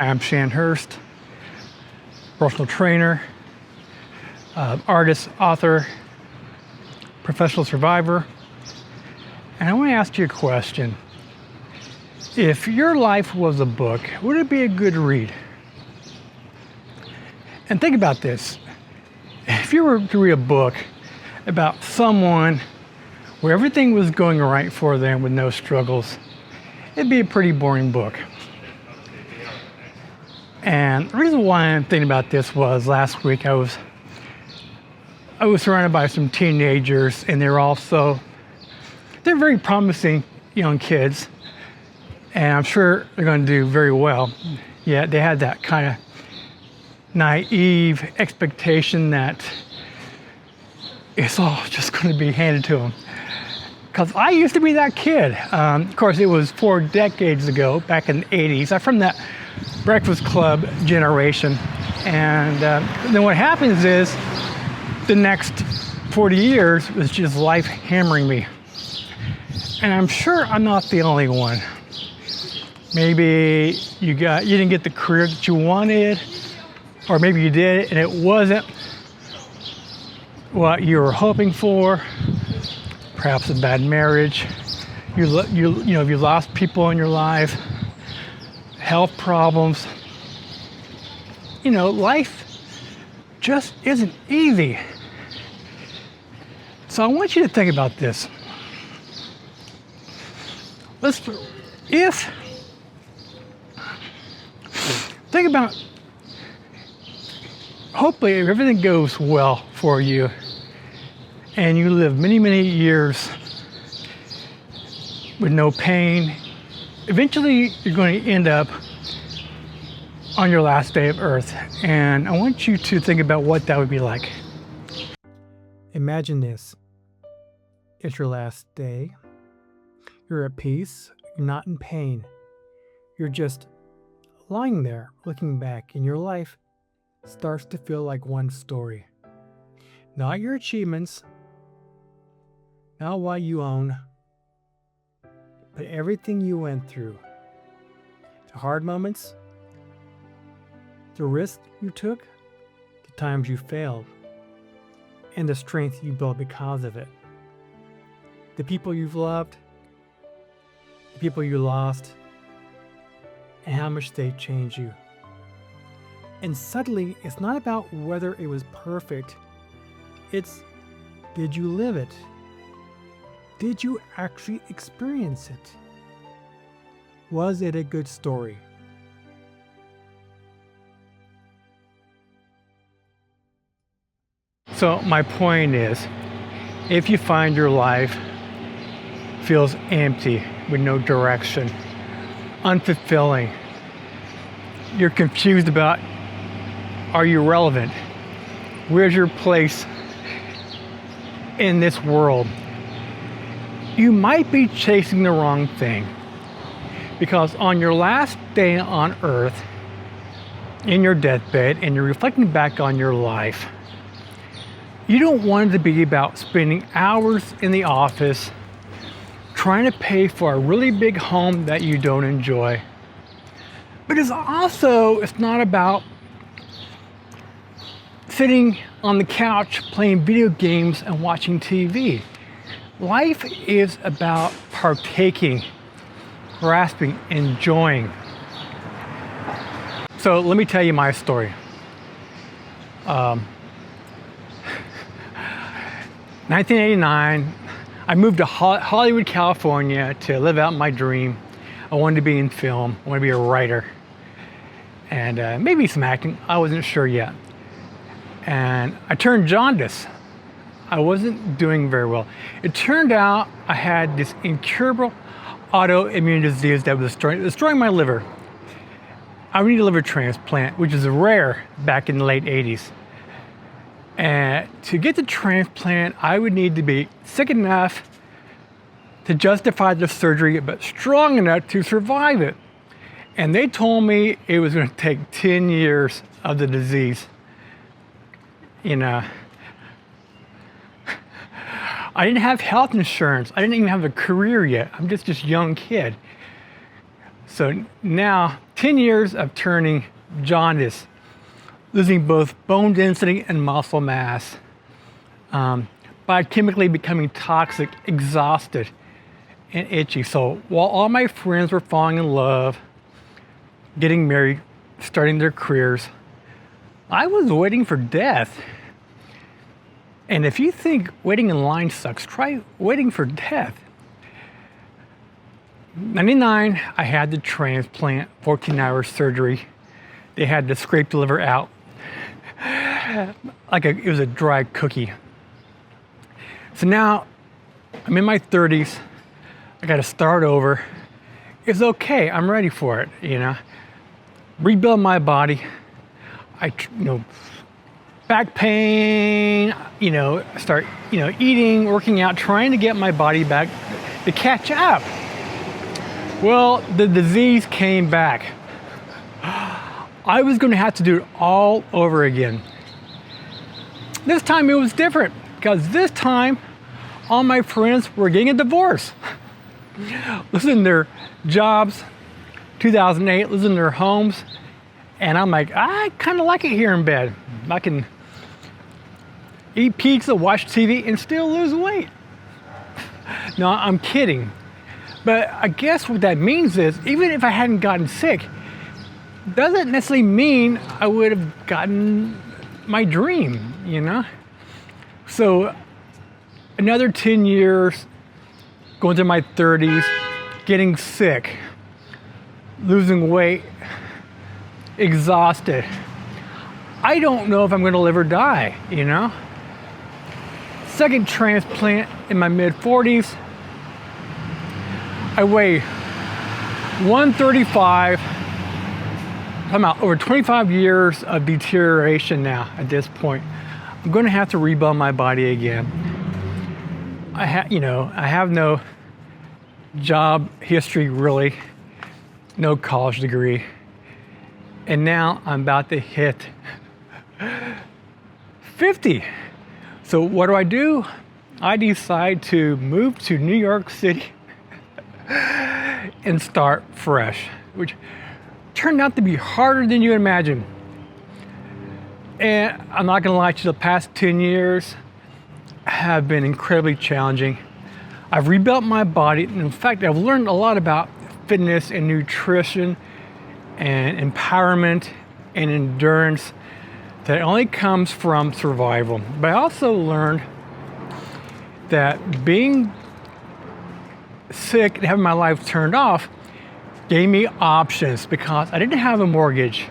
I'm Shan Hurst, personal trainer, artist, author, professional survivor. And I want to ask you a question. If your life was a book, would it be a good read? And think about this. If you were to read a book about someone where everything was going right for them with no struggles, it'd be a pretty boring book. And the reason why I'm thinking about this was last week I was surrounded by some teenagers, and they're very promising young kids, and I'm sure they're going to do very well. Yet they had that kind of naive expectation that it's all just going to be handed to them. Because I used to be that kid. Of course, it was 4 decades ago, back in the 80s. I'm from that Breakfast Club generation. And then what happens is the next 40 years was just life hammering me. And I'm sure I'm not the only one. Maybe you didn't get the career that you wanted, or maybe you did and it wasn't what you were hoping for. Perhaps a bad marriage. You lost people in your life, health problems. Life just isn't easy. So I want you to think about this. Think about, hopefully if everything goes well for you and you live many, many years with no pain, eventually you're going to end up on your last day of Earth. And I want you to think about what that would be like. Imagine this. It's your last day. You're at peace. You're not in pain. You're just lying there looking back, and your life starts to feel like one story. Not your achievements, not what you own, but everything you went through. The hard moments, the risks you took, the times you failed, and the strength you built because of it. The people you've loved, the people you lost, and how much they changed you. And suddenly, it's not about whether it was perfect, it's, did you live it? Did you actually experience it? Was it a good story? So my point is, if you find your life feels empty with no direction, unfulfilling, you're confused about, are you relevant? Where's your place in this world? You might be chasing the wrong thing, because on your last day on Earth, in your deathbed, and you're reflecting back on your life, you don't want it to be about spending hours in the office trying to pay for a really big home that you don't enjoy. But it's not about sitting on the couch playing video games and watching TV. Life is about partaking, grasping, enjoying. So let me tell you my story. 1989, I moved to Hollywood, California to live out my dream. I wanted to be in film. I wanted to be a writer. And maybe some acting. I wasn't sure yet. And I turned jaundice. I wasn't doing very well. It turned out I had this incurable autoimmune disease that was destroying my liver. I would need a liver transplant, which is rare back in the late 80s. And to get the transplant, I would need to be sick enough to justify the surgery, but strong enough to survive it. And they told me it was going to take 10 years of the disease. I didn't have health insurance. I didn't even have a career yet. I'm just this young kid. So now, 10 years of turning jaundice, losing both bone density and muscle mass, biochemically becoming toxic, exhausted, and itchy. So while all my friends were falling in love, getting married, starting their careers, I was waiting for death. And if you think waiting in line sucks, try waiting for death. 99, I had the transplant, 14-hour surgery. They had to scrape the liver out like it was a dry cookie. So now I'm in my 30s. I got to start over. It's okay. I'm ready for it. Rebuild my body. Back pain. Start eating, working out, trying to get my body back to catch up. Well, the disease came back. I was going to have to do it all over again. This time it was different because this time all my friends were getting a divorce. Losing their jobs, 2008, losing their homes. And I'm like, I kind of like it here in bed. I can eat pizza, watch TV, and still lose weight. No, I'm kidding. But I guess what that means is, even if I hadn't gotten sick, doesn't necessarily mean I would have gotten my dream, So another 10 years, going to my 30s, getting sick, losing weight, exhausted. I don't know if I'm going to live or die, Second transplant in my mid-40s. I weigh 135. I'm about over 25 years of deterioration now at this point. I'm going to have to rebuild my body again. I have no job history really, no college degree. And now I'm about to hit 50. So what do? I decide to move to New York City and start fresh, which turned out to be harder than you imagine. And I'm not gonna lie to you, the past 10 years have been incredibly challenging. I've rebuilt my body, and in fact, I've learned a lot about fitness and nutrition and empowerment and endurance that only comes from survival. But I also learned that being sick and having my life turned off gave me options because I didn't have a mortgage.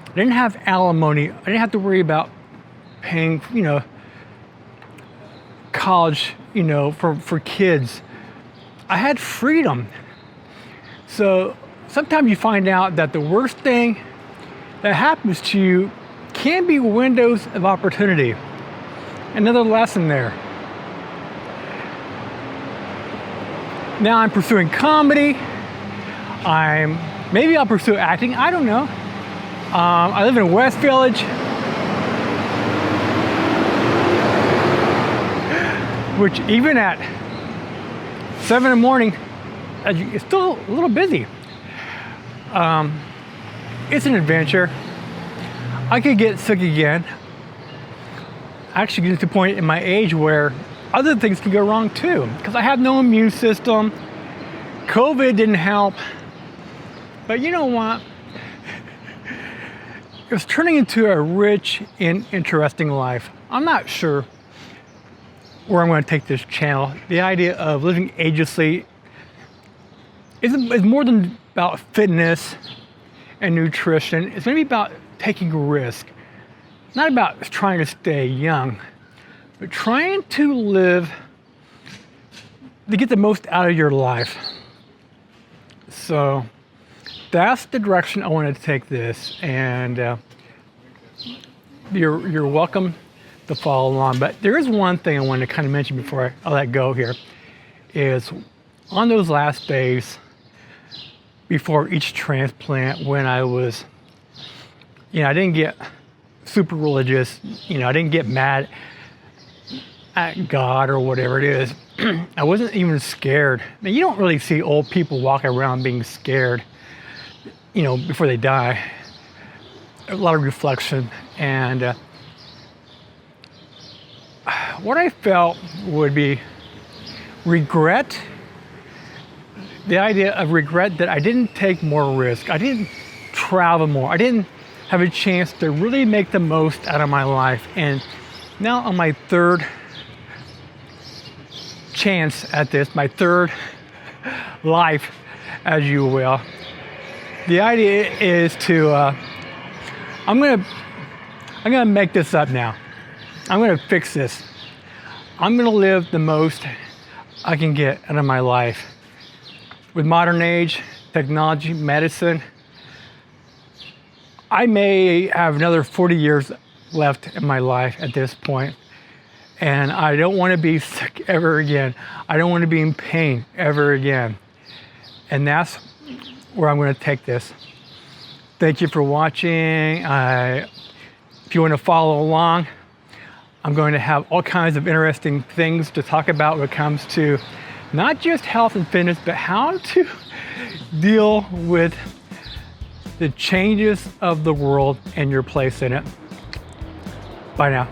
I didn't have alimony. I didn't have to worry about paying, college, for kids. I had freedom. So sometimes you find out that the worst thing that happens to you can be windows of opportunity. Another lesson there. Now I'm pursuing comedy. Maybe I'll pursue acting. I don't know. I live in West Village, which even at 7 in the morning, it's still a little busy. It's an adventure. I could get sick again. Actually getting to the point in my age where other things can go wrong too, because I have no immune system. COVID didn't help. But you know what? It was turning into a rich and interesting life. I'm not sure where I'm going to take this channel. The idea of living agelessly is more than about fitness and nutrition. It's going to be about taking a risk. Not about trying to stay young, but trying to live to get the most out of your life. So that's the direction I want to take this, and you're welcome to follow along. But there is one thing I want to kind of mention before I let go here, is on those last days before each transplant, when I was, I didn't get super religious, I didn't get mad at God or whatever it is. I wasn't even scared. Now, you don't really see old people walking around being scared. before they die, a lot of reflection. And what I felt would be regret. The idea of regret that I didn't take more risk. I didn't travel more. I didn't have a chance to really make the most out of my life. And now on my third chance at this, my third life, as you will, the idea is to, I'm gonna make this up now. I'm gonna fix this. I'm gonna live the most I can get out of my life. With modern age, technology, medicine, I may have another 40 years left in my life at this point, and I don't want to be sick ever again. I don't want to be in pain ever again. And that's where I'm going to take this. Thank you for watching. If you want to follow along, I'm going to have all kinds of interesting things to talk about when it comes to not just health and fitness, but how to deal with the changes of the world and your place in it. Bye now.